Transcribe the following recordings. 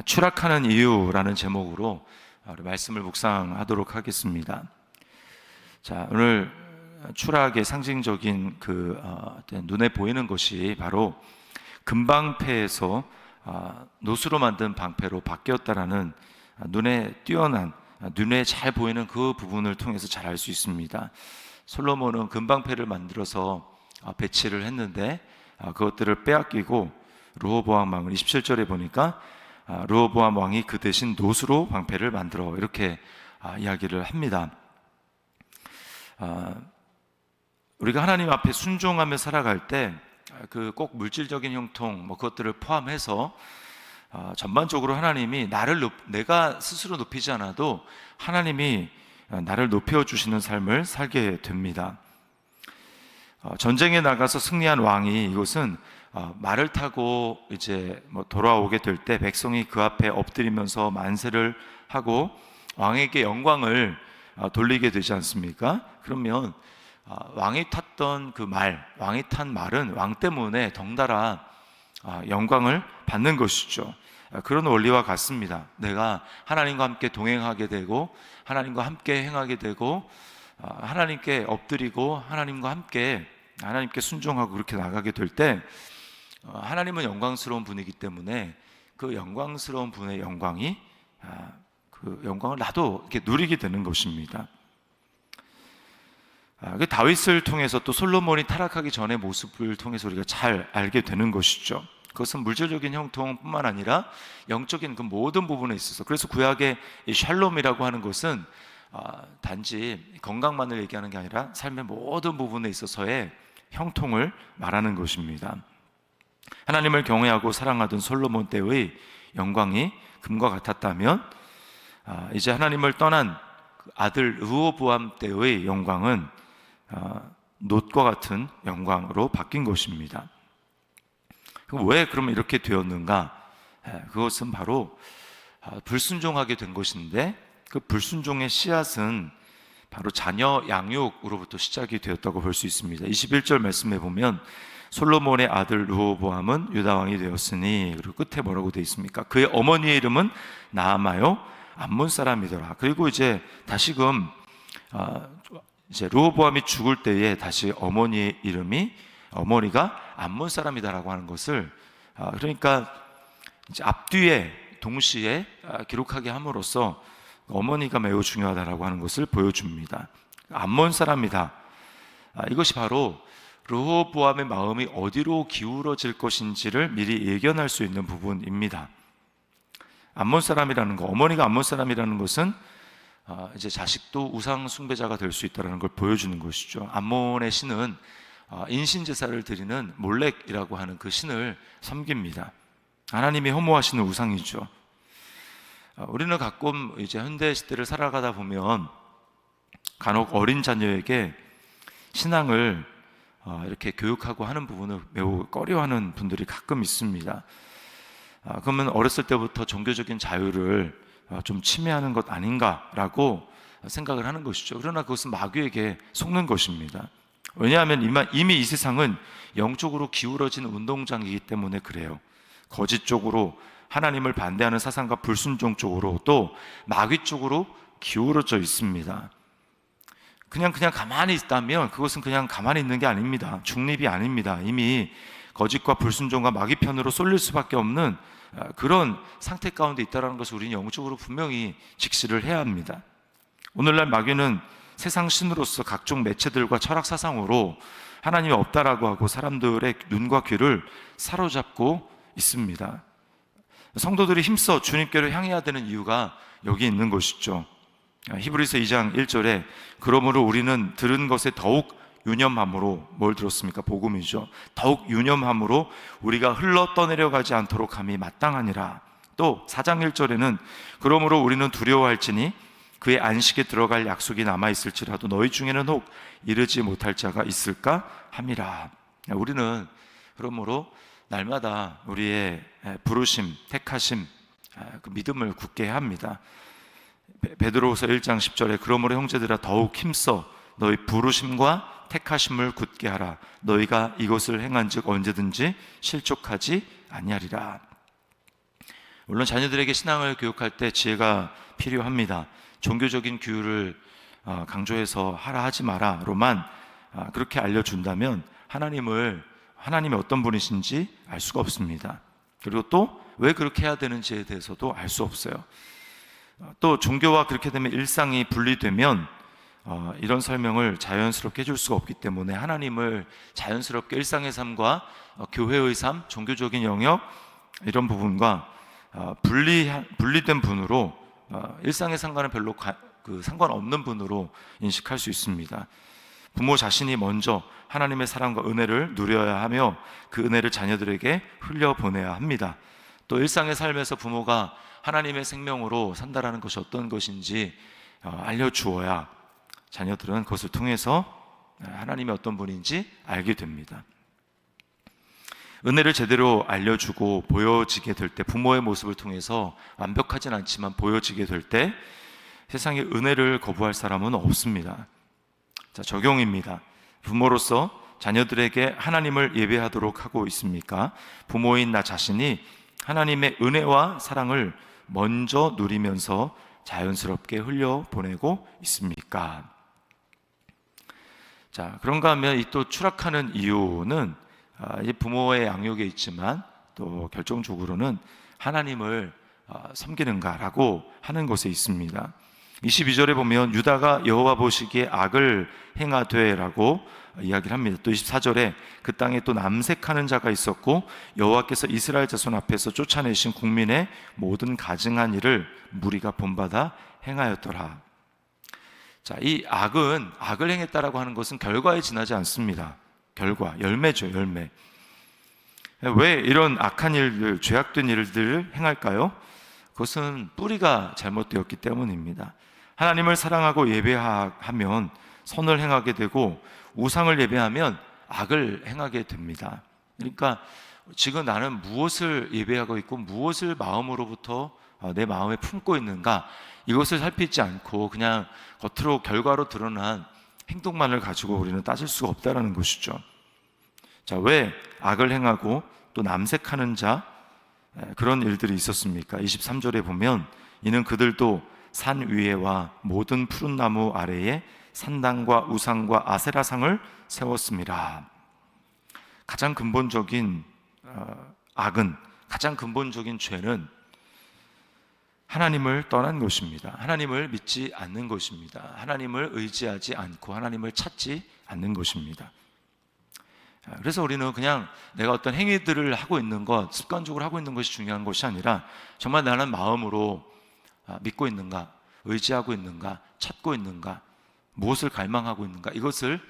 추락하는 이유라는 제목으로 우리 말씀을 묵상하도록 하겠습니다. 자, 오늘 추락의 상징적인 눈에 보이는 것이 바로 금방패에서 노수로 만든 방패로 바뀌었다라는 눈에 띄어난, 눈에 잘 보이는 그 부분을 통해서 잘 알 수 있습니다. 솔로몬은 금방패를 만들어서 배치를 했는데 그것들을 빼앗기고 르호보암 왕은 27절에 보니까 르호보암 왕이 그 대신 노수로 방패를 만들어 이렇게 이야기를 합니다. 우리가 하나님 앞에 순종하며 살아갈 때 꼭 물질적인 형통 그것들을 포함해서 전반적으로 하나님이 내가 스스로 높이지 않아도 하나님이 나를 높여주시는 삶을 살게 됩니다. 전쟁에 나가서 승리한 왕이 이것은 말을 타고 이제 돌아오게 될 때 백성이 그 앞에 엎드리면서 만세를 하고 왕에게 영광을 돌리게 되지 않습니까? 그러면 왕이 탔던 왕이 탄 말은 왕 때문에 덩달아 영광을 받는 것이죠. 그런 원리와 같습니다. 내가 하나님과 함께 동행하게 되고 하나님과 함께 행하게 되고 하나님께 엎드리고 하나님께 순종하고 그렇게 나가게 될 때 하나님은 영광스러운 분이기 때문에 그 영광스러운 분의 영광이 그 영광을 나도 이렇게 누리게 되는 것입니다. 다윗을 통해서 또 솔로몬이 타락하기 전의 모습을 통해서 우리가 잘 알게 되는 것이죠. 그것은 물질적인 형통뿐만 아니라 영적인 그 모든 부분에 있어서, 그래서 구약의 이 샬롬이라고 하는 것은 단지 건강만을 얘기하는 게 아니라 삶의 모든 부분에 있어서의 형통을 말하는 것입니다. 하나님을 경외하고 사랑하던 솔로몬 때의 영광이 금과 같았다면 이제 하나님을 떠난 아들 르호보암 때의 영광은 놋과 같은 영광으로 바뀐 것입니다. 왜 그러면 이렇게 되었는가? 그것은 바로 불순종하게 된 것인데, 그 불순종의 씨앗은 바로 자녀 양육으로부터 시작이 되었다고 볼 수 있습니다. 21절 말씀에 보면 솔로몬의 아들 르호보암은 유다 왕이 되었으니, 그리고 끝에 뭐라고 되어 있습니까? 그의 어머니의 이름은 나아마요 암몬 사람이더라. 그리고 이제 다시금 이제 르호보암이 죽을 때에 다시 어머니가 암몬 사람이다라고 하는 것을 그러니까 이제 앞뒤에 동시에 기록하게 함으로써 어머니가 매우 중요하다라고 하는 것을 보여줍니다. 암몬 사람이다. 이것이 바로 르호보암의 마음이 어디로 기울어질 것인지를 미리 예견할 수 있는 부분입니다. 암몬 사람이라는 거, 어머니가 암몬 사람이라는 것은 이제 자식도 우상 숭배자가 될 수 있다는 걸 보여주는 것이죠. 암몬의 신은 인신 제사를 드리는 몰렉이라고 하는 그 신을 섬깁니다. 하나님이 혐오하시는 우상이죠. 우리는 가끔 이제 현대 시대를 살아가다 보면 간혹 어린 자녀에게 신앙을 이렇게 교육하고 하는 부분을 매우 꺼려하는 분들이 가끔 있습니다. 그러면 어렸을 때부터 종교적인 자유를 좀 침해하는 것 아닌가라고 생각을 하는 것이죠. 그러나 그것은 마귀에게 속는 것입니다. 왜냐하면 이미 이 세상은 영적으로 기울어진 운동장이기 때문에 그래요. 거짓 쪽으로, 하나님을 반대하는 사상과 불순종 쪽으로, 또 마귀 쪽으로 기울어져 있습니다. 그냥 가만히 있다면 그것은 그냥 가만히 있는 게 아닙니다. 중립이 아닙니다. 이미 거짓과 불순종과 마귀 편으로 쏠릴 수밖에 없는 그런 상태 가운데 있다는 것을 우리는 영적으로 분명히 직시를 해야 합니다. 오늘날 마귀는 세상 신으로서 각종 매체들과 철학 사상으로 하나님이 없다라고 하고 사람들의 눈과 귀를 사로잡고 있습니다. 성도들이 힘써 주님께로 향해야 되는 이유가 여기 있는 것이죠. 히브리서 2장 1절에 그러므로 우리는 들은 것에 더욱 유념함으로, 뭘 들었습니까? 복음이죠. 더욱 유념함으로 우리가 흘러 떠내려가지 않도록 함이 마땅하니라. 또 4장 1절에는 그러므로 우리는 두려워할지니 그의 안식에 들어갈 약속이 남아있을지라도 너희 중에는 혹 이르지 못할 자가 있을까 함이라. 우리는 그러므로 날마다 우리의 부르심, 택하심, 그 믿음을 굳게 해야 합니다. 베드로후서 1장 10절에 그러므로 형제들아 더욱 힘써 너희 부르심과 택하심을 굳게 하라. 너희가 이것을 행한즉 언제든지 실족하지 아니하리라. 물론 자녀들에게 신앙을 교육할 때 지혜가 필요합니다. 종교적인 규율을 강조해서 하라 하지 마라로만 그렇게 알려준다면 하나님이 어떤 분이신지 알 수가 없습니다. 그리고 또 왜 그렇게 해야 되는지에 대해서도 알 수 없어요. 또 종교와 그렇게 되면 일상이 분리되면 이런 설명을 자연스럽게 해줄 수가 없기 때문에 하나님을 자연스럽게 일상의 삶과 교회의 삶, 종교적인 영역 이런 부분과 분리된 분으로 일상의 상관은 별로 상관없는 분으로 인식할 수 있습니다. 부모 자신이 먼저 하나님의 사랑과 은혜를 누려야 하며 그 은혜를 자녀들에게 흘려보내야 합니다. 또 일상의 삶에서 부모가 하나님의 생명으로 산다라는 것이 어떤 것인지 알려주어야 자녀들은 그것을 통해서 하나님이 어떤 분인지 알게 됩니다. 은혜를 제대로 알려주고 보여지게 될 때, 부모의 모습을 통해서 완벽하진 않지만 보여지게 될 때 세상에 은혜를 거부할 사람은 없습니다. 자, 적용입니다. 부모로서 자녀들에게 하나님을 예배하도록 하고 있습니까? 부모인 나 자신이 하나님의 은혜와 사랑을 먼저 누리면서 자연스럽게 흘려보내고 있습니까? 자, 그런가 하면 이 또 추락하는 이유는 이 부모의 양육에 있지만 또 결정적으로는 하나님을 섬기는가라고 하는 것에 있습니다. 22절에 보면 유다가 여호와 보시기에 악을 행하되라고 이야기를 합니다. 또 24절에 그 땅에 또 남색하는 자가 있었고 여호와께서 이스라엘 자손 앞에서 쫓아내신 국민의 모든 가증한 일을 무리가 본받아 행하였더라. 자, 이 악을 행했다라고 하는 것은 결과에 지나지 않습니다. 열매죠, 열매. 왜 이런 악한 일들, 죄악된 일들을 행할까요? 그것은 뿌리가 잘못되었기 때문입니다. 하나님을 사랑하고 예배하면 선을 행하게 되고 우상을 예배하면 악을 행하게 됩니다. 그러니까 지금 나는 무엇을 예배하고 있고 무엇을 마음으로부터 내 마음에 품고 있는가, 이것을 살피지 않고 그냥 겉으로 결과로 드러난 행동만을 가지고 우리는 따질 수가 없다는 것이죠. 자, 왜 악을 행하고 또 남색하는 자, 그런 일들이 있었습니까? 23절에 보면 이는 그들도 산 위에와 모든 푸른 나무 아래에 산당과 우상과 아세라상을 세웠습니다. 가장 근본적인 악은, 가장 근본적인 죄는 하나님을 떠난 것입니다. 하나님을 믿지 않는 것입니다. 하나님을 의지하지 않고 하나님을 찾지 않는 것입니다. 그래서 우리는 그냥 내가 어떤 행위들을 하고 있는 것, 습관적으로 하고 있는 것이 중요한 것이 아니라 정말 나는 마음으로 믿고 있는가, 의지하고 있는가, 찾고 있는가, 무엇을 갈망하고 있는가, 이것을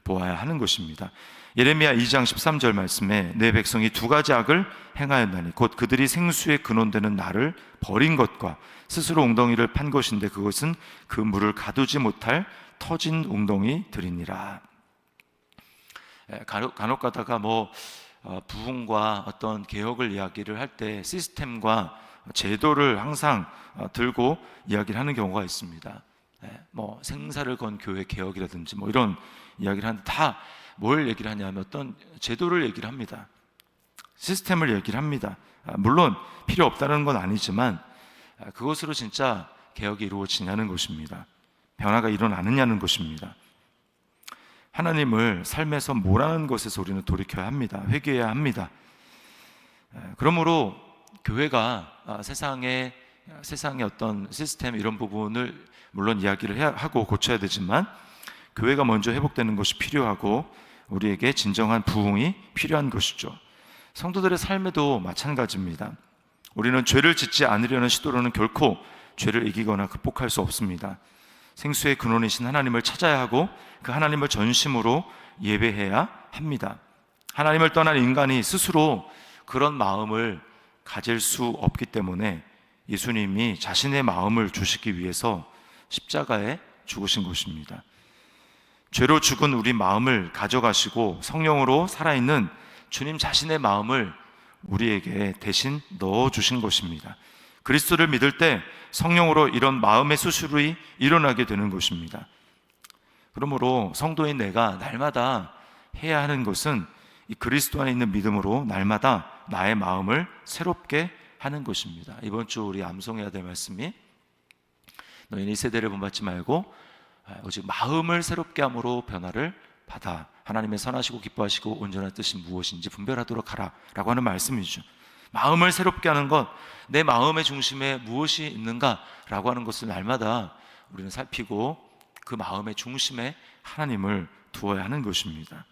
보아야 하는 것입니다. 예레미야 2장 13절 말씀에 내 백성이 두 가지 악을 행하였나니 곧 그들이 생수의 근원되는 나를 버린 것과 스스로 웅덩이를 판 것인데 그것은 그 물을 가두지 못할 터진 웅덩이들이니라. 간혹 가다가 부흥과 어떤 개혁을 이야기를 할 때 시스템과 제도를 항상 들고 이야기를 하는 경우가 있습니다. 생사를 건 교회 개혁이라든지 이런 이야기를 하는데 다 뭘 얘기를 하냐면 어떤 제도를 얘기를 합니다. 시스템을 얘기를 합니다. 물론 필요 없다는 건 아니지만 그것으로 진짜 개혁이 이루어지냐는 것입니다. 변화가 일어나느냐는 것입니다. 하나님을 삶에서 뭐라는 것에서 우리는 돌이켜야 합니다. 회개해야 합니다. 그러므로 교회가 세상의 어떤 시스템 이런 부분을 물론 이야기를 하고 고쳐야 되지만 교회가 먼저 회복되는 것이 필요하고 우리에게 진정한 부흥이 필요한 것이죠. 성도들의 삶에도 마찬가지입니다. 우리는 죄를 짓지 않으려는 시도로는 결코 죄를 이기거나 극복할 수 없습니다. 생수의 근원이신 하나님을 찾아야 하고 그 하나님을 전심으로 예배해야 합니다. 하나님을 떠난 인간이 스스로 그런 마음을 가질 수 없기 때문에 예수님이 자신의 마음을 주시기 위해서 십자가에 죽으신 것입니다. 죄로 죽은 우리 마음을 가져가시고 성령으로 살아있는 주님 자신의 마음을 우리에게 대신 넣어주신 것입니다. 그리스도를 믿을 때 성령으로 이런 마음의 수술이 일어나게 되는 것입니다. 그러므로 성도인 내가 날마다 해야 하는 것은 이 그리스도 안에 있는 믿음으로 날마다 나의 마음을 새롭게 하는 것입니다. 이번 주 우리 암송해야 될 말씀이 너희는 이 세대를 본받지 말고 오직 마음을 새롭게 함으로 변화를 받아 하나님의 선하시고 기뻐하시고 온전한 뜻이 무엇인지 분별하도록 하라 라고 하는 말씀이죠. 마음을 새롭게 하는 것, 내 마음의 중심에 무엇이 있는가 라고 하는 것을 날마다 우리는 살피고 그 마음의 중심에 하나님을 두어야 하는 것입니다.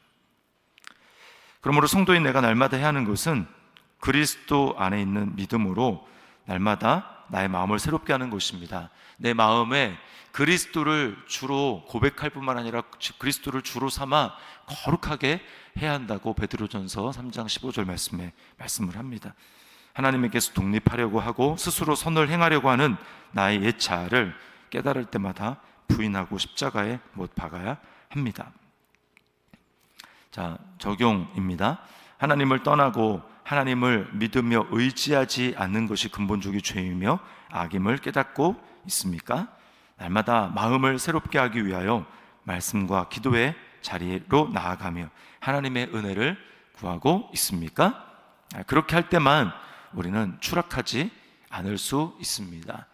그러므로 성도인 내가 날마다 해야 하는 것은 그리스도 안에 있는 믿음으로 날마다 나의 마음을 새롭게 하는 것입니다. 내 마음에 그리스도를 주로 고백할 뿐만 아니라 그리스도를 주로 삼아 거룩하게 해야 한다고 베드로전서 3장 15절 말씀에 말씀을 합니다. 하나님에게서 독립하려고 하고 스스로 선을 행하려고 하는 나의 옛 자아를 깨달을 때마다 부인하고 십자가에 못 박아야 합니다. 자, 적용입니다. 하나님을 떠나고 하나님을 믿으며 의지하지 않는 것이 근본적인 죄이며 악임을 깨닫고 있습니까? 날마다 마음을 새롭게 하기 위하여 말씀과 기도의 자리로 나아가며 하나님의 은혜를 구하고 있습니까? 그렇게 할 때만 우리는 추락하지 않을 수 있습니다.